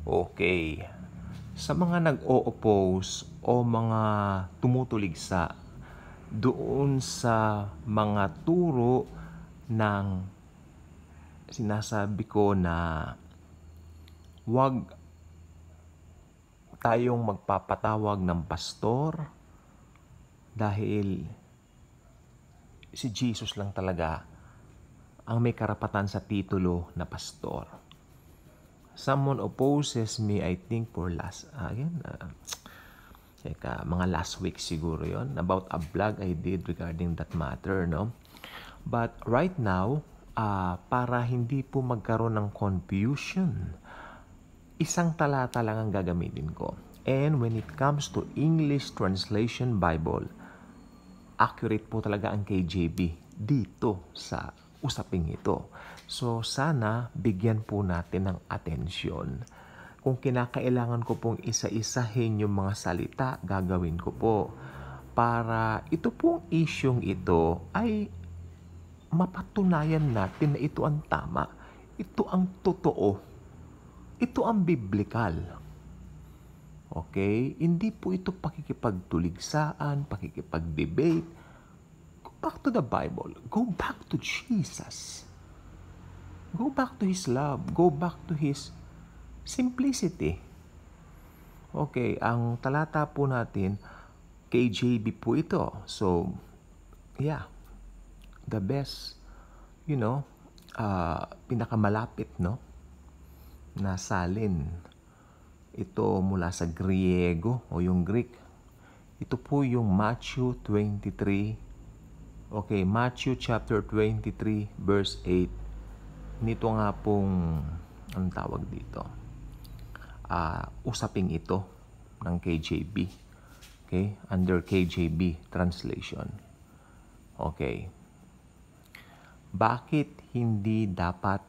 Okay. Sa mga nag-o-oppose o mga tumutuligsa doon sa mga turo ng sinasabi ko na huwag tayong magpapatawag ng pastor dahil si Jesus lang talaga ang may karapatan sa titulo na pastor. Someone opposes me, I think, for mga last week siguro yon about a vlog I did regarding that matter, no? But right now, para hindi po magkaroon ng confusion, isang talata lang ang gagamitin ko. And when it comes to English Translation Bible, accurate po talaga ang KJV dito sa usaping ito. So sana bigyan po natin ng atensyon. Kung kinakailangan ko pong isa-isahin yung mga salita, gagawin ko po. Para ito pong isyong ito ay mapatunayan natin na ito ang tama. Ito ang totoo. Ito ang biblical. Okay? Hindi po ito pakikipagtuligsaan, pakikipag-debate. Go back to the Bible. Go back to Jesus. Go back to His love. Go back to His simplicity. Okay, ang talata po natin, KJV po ito. So, yeah, the best, pinakamalapit, no? Na salin. Ito mula sa Griego o yung Greek. Ito po yung Matthew 23. Okay, Matthew chapter 23 verse 8. Nito nga pong, anong tawag dito? Usaping ito ng KJV. Okay, under KJV translation. Okay. Bakit hindi dapat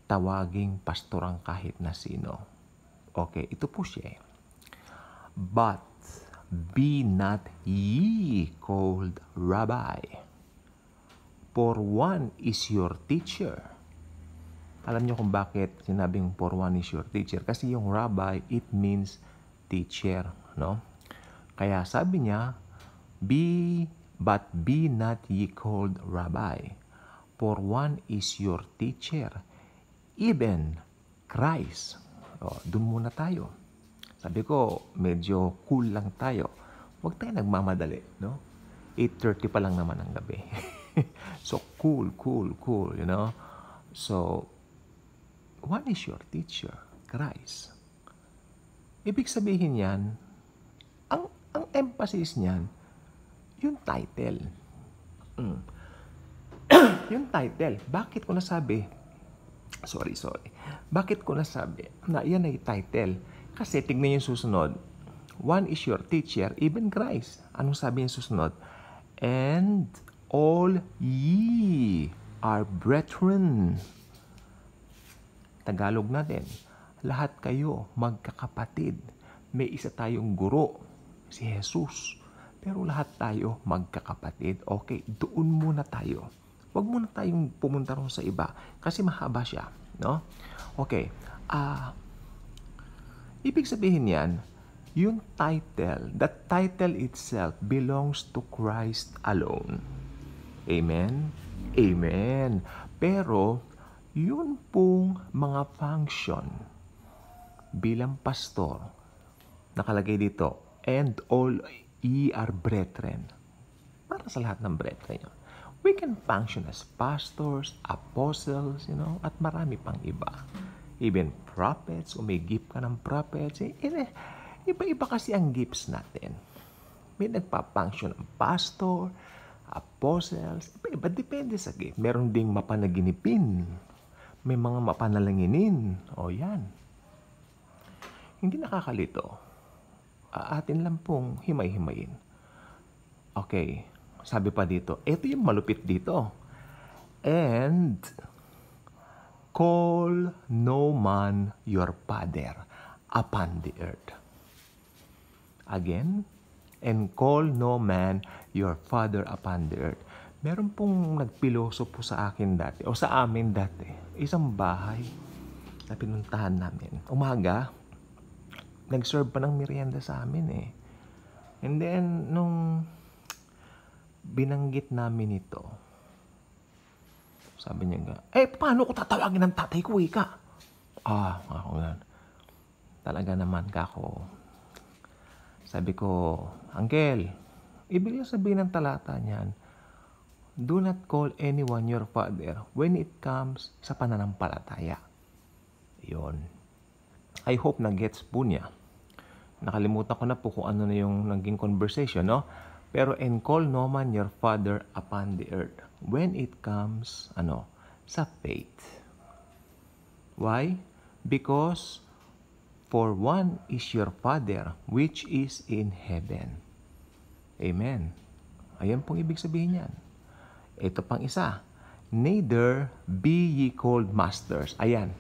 tawaging pastor ang kahit na sino? Okay, ito po siya. But be not ye called rabbi, for one is your teacher. Alam niyo kung bakit sinabing for one is your teacher? Kasi yung rabbi, it means teacher, no? Kaya sabi niya, but be not ye called rabbi, for one is your teacher, even Christ. Doon muna tayo. Sabi ko, medyo cool lang tayo. Huwag tayo nagmamadali, no? 8:30 pa lang naman ang gabi. So, cool. So, one is your teacher, Christ. Ibig sabihin yan, ang emphasis niyan, yung title. Yung title. Bakit ko nasabi? Sorry. Bakit ko nasabi na yan ay title? Kasi tignan yung susunod. One is your teacher, even Christ. Anong sabi yung susunod? And all ye are brethren. Tagalog natin. Lahat kayo magkakapatid. May isa tayong guro, si Jesus. Pero lahat tayo magkakapatid. Okay, doon muna tayo. Huwag muna tayong pumunta rin sa iba kasi mahaba siya, no? Okay. Ibig sabihin yan, yung title, the title itself belongs to Christ alone. Amen? Amen. Pero, yun pong mga function bilang pastor, nakalagay dito, and all ye are brethren. Para sa lahat ng brethren yun. We can function as pastors, apostles, at marami pang iba. Even prophets, o may gift ka ng prophets. Iba-iba kasi ang gifts natin. May nagpa-function ng pastor, apostles, iba depende sa gift. Meron ding mapanaginipin. May mga mapanalanginin. O yan. Hindi nakakalito. Atin lang pong himay-himayin. Okay. Sabi pa dito, ito yung malupit dito. And call no man your father upon the earth. Again, and call no man your father upon the earth. Meron pong nagpiloso po sa akin dati, o sa amin dati, isang bahay. sa pinuntahan namin. Umaga, nag-serve pa ng merienda sa amin eh. And then, nung binanggit namin ito, sabi niya nga, paano ko tatawagin ng tatay ko, ika? Ako nga. Talaga naman kako. Sabi ko, Uncle, ibig lang sabihin ng talata niyan, do not call anyone your father when it comes sa pananampalataya. Yun. I hope na-gets po niya. Nakalimutan ko na po kung ano na yung naging conversation, no? Pero, and call no man your father upon the earth when it comes, sa faith. Why? Because, for one is your Father which is in heaven. Amen. Ayan pong ibig sabihin yan. Ito pang isa. Neither be ye called masters. Ayan.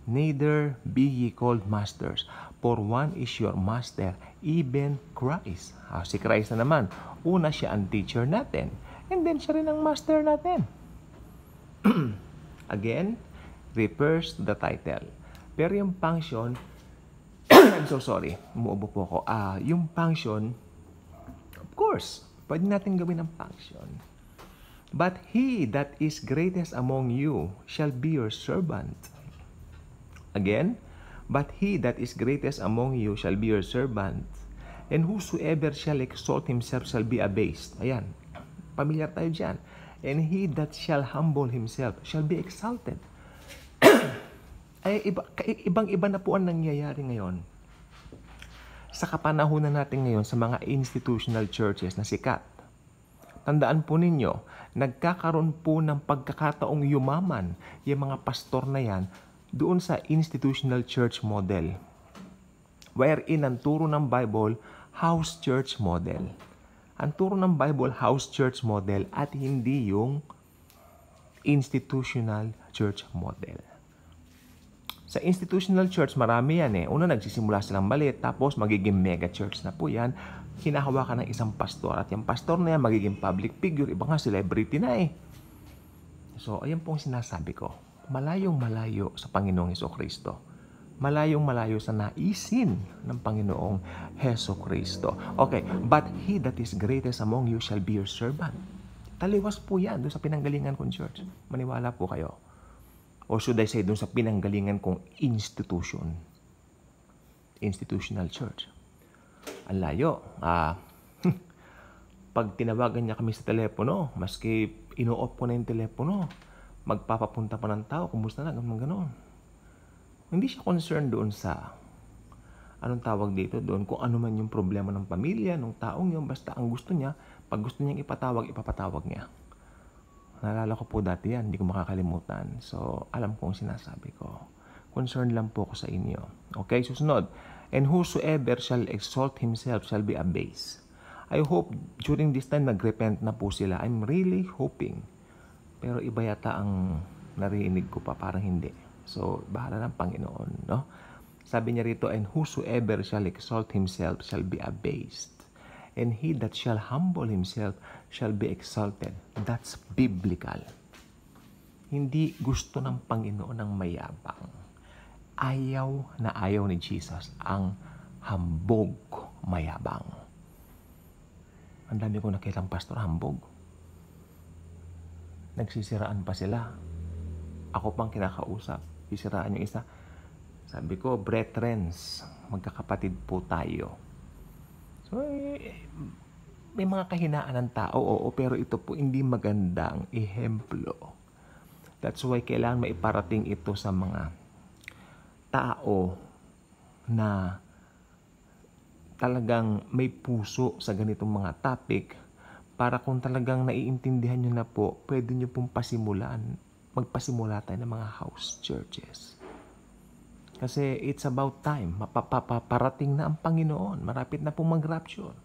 Neither be ye called masters, for one is your master, even Christ. Si Christ na naman. Una, siya ang teacher natin. And then, siya rin ang master natin. Again, refers to the title. Pero yung function, I'm so sorry, umuubo po ako. Yung function, of course, pwede natin gawin ang function. But he that is greatest among you shall be your servant. Again, but he that is greatest among you shall be your servant. And whosoever shall exalt himself shall be abased. Ayan, pamilyar tayo dyan. And he that shall humble himself shall be exalted. Ibang-iba na po ang nangyayari ngayon sa kapanahunan natin ngayon sa mga institutional churches na sikat. Tandaan po ninyo, nagkakaroon po ng pagkakataong yumaman yung mga pastor na yan doon sa institutional church model, wherein ang turo ng Bible, house church model. Ang turo ng Bible, house church model at hindi yung institutional church model. Sa institutional church, marami yan eh. Una, nagsisimula silang maliit, tapos magiging mega church na po yan. Hinahawakan ng isang pastor at yung pastor na yan magiging public figure. Iba nga, celebrity na eh. So, ayan pong sinasabi ko. Malayong malayo sa Panginoong Hesukristo. Malayong malayo sa naisin ng Panginoong Hesukristo. Okay, but he that is greatest among you shall be your servant. Taliwas po yan doon sa pinanggalingan kong church. Maniwala po kayo. Or should I say doon sa pinanggalingan kong institution. Institutional church. Ang layo. Pag tinawagan niya kami sa telepono, maski ino-off ko na yung telepono, magpapapunta pa ng tao, kumusta na, gano'n. Hindi siya concerned doon sa, anong tawag dito doon, kung ano man yung problema ng pamilya, ng taong yun, basta ang gusto niya, pag gusto niyang ipapatawag niya. Naalala ko po dati yan, hindi ko makakalimutan. So, alam ko ang sinasabi ko. Concerned lang po ako sa inyo. Okay, susunod. And whosoever shall exalt himself shall be abased. I hope during this time nagrepent na po sila. I'm really hoping. Pero iba yata ang narinig ko pa, parang hindi. So, bahala ng Panginoon, no? Sabi niya rito, and whosoever shall exalt himself shall be abased. And he that shall humble himself shall be exalted. That's biblical. Hindi gusto ng Panginoon ng mayabang. Ayaw na ayaw ni Jesus ang hambog mayabang. Ang dami ko nakitang pastor hambog. Nagsisiraan pa sila. Ako pang kinakausap. Sisiraan yung isa. Sabi ko, brethren, magkakapatid po tayo. So, may mga kahinaan ng tao, oo, pero ito po hindi magandang ehemplo. That's why kailangan maiparating ito sa mga tao na talagang may puso sa ganitong mga topic para kung talagang naiintindihan nyo na po, pwede nyo pong magpasimula tayo ng mga house churches. Kasi it's about time. Mapaparating na ang Panginoon. Marapit na pong mag-rapture.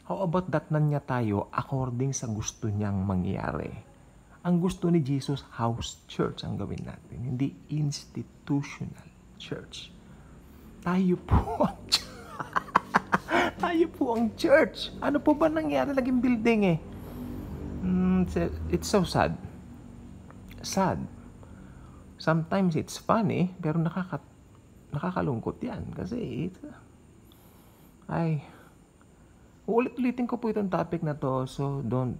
How about that na niya tayo according sa gusto niyang mangyari? Ang gusto ni Jesus, house church ang gawin natin. Hindi institutional church. Tayo po ang church. Tayo po ang church. Ano po ba nangyari? Naging building eh. It's so sad. Sad. Sometimes it's funny, pero nakakalungkot yan. Kasi, uulit-ulitin ko po itong topic na to. So, don't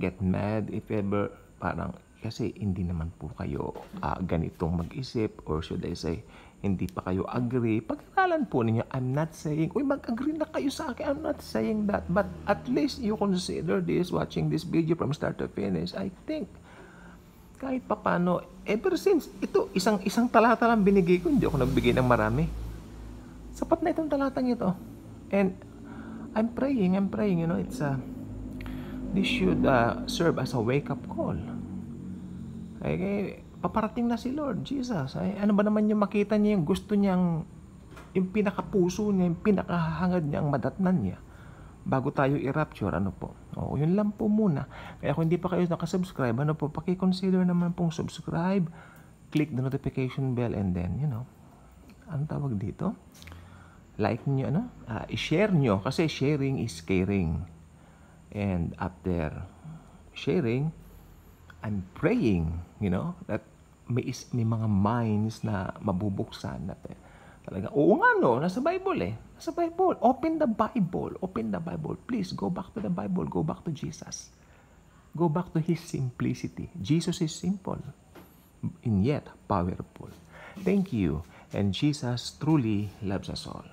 get mad if ever parang, kasi hindi naman po kayo ganitong mag-isip, or should I say, hindi pa kayo agree. Pag-aralan po ninyo, I'm not saying, mag-agree na kayo sa akin. I'm not saying that. But at least you consider this, watching this video from start to finish. I think, kahit papano, ever since, ito, isang talata lang binigay ko, hindi ako nagbigay ng marami. Sapat na itong talatang ito. And, I'm praying, this should serve as a wake-up call. Paparating na si Lord Jesus. Ano ba naman yung makita niya, yung gusto niyang, yung pinakapuso niya, yung pinakahangad niya, ang madatnan niya, bago tayo i-rapture, yun lang po muna. Kaya kung hindi pa kayo nakasubscribe, paki-consider naman pong subscribe, click the notification bell, and then, anong tawag dito? Like nyo, i-share nyo, kasi sharing is caring. And after sharing, I'm praying, that may mga minds na mabubuksan natin. Talaga, oo nga nasa Bible Nasa Bible. Open the Bible. Please, go back to the Bible. Go back to Jesus. Go back to His simplicity. Jesus is simple, and yet powerful. Thank you. And Jesus truly loves us all.